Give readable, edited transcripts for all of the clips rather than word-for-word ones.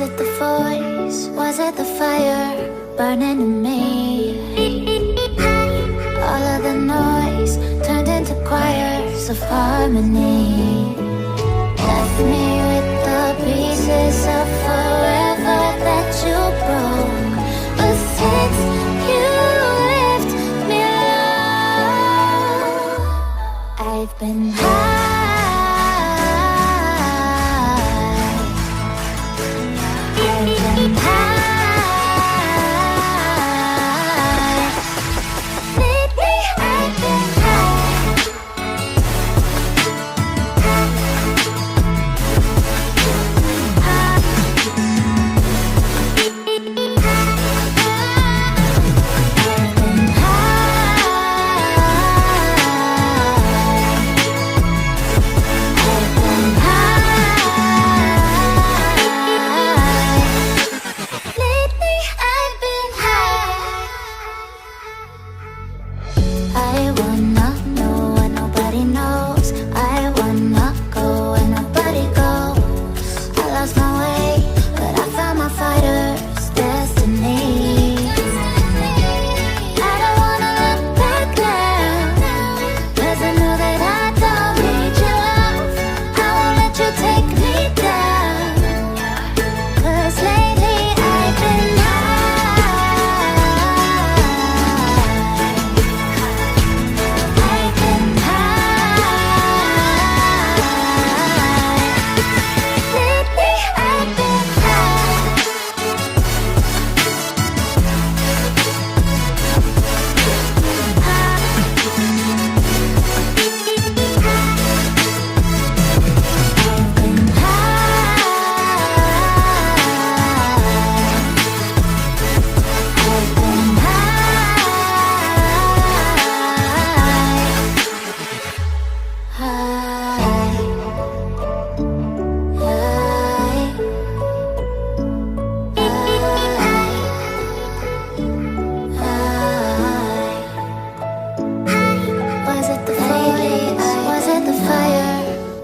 Was it the voice? Was it the fire burning in me? All of the noise turned into choirs of harmony. Left me with the pieces of forever that you broke. But since you left me alone, I've been high.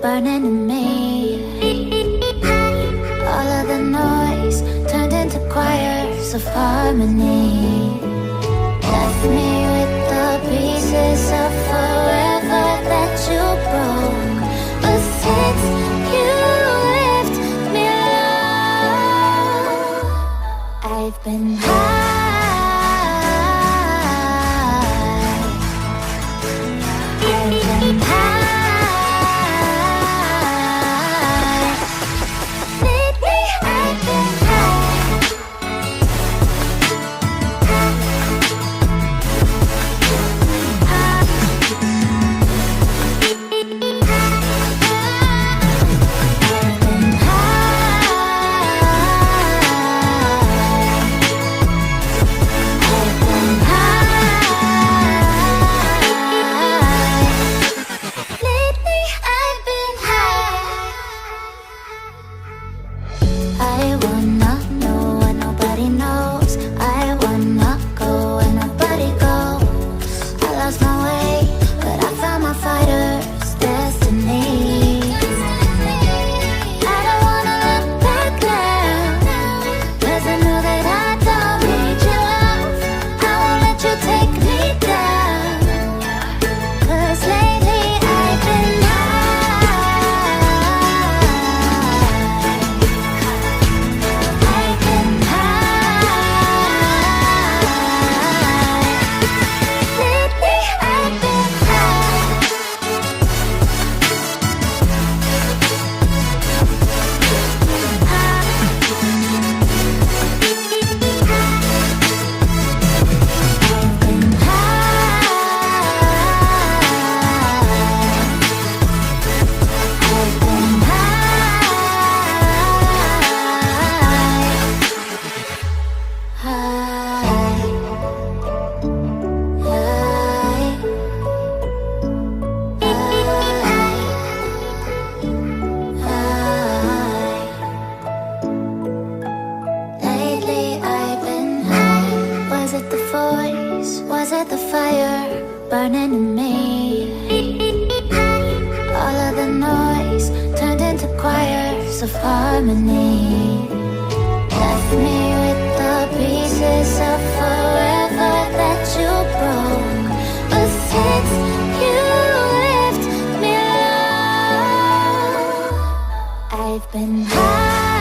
Burning in me. All of the noise turned into choirs of harmony. Left me with the pieces of forever that you broke. But since you left me alone, I've been high. I've been high. burning in me. All of the noise turned into choirs of harmony. been high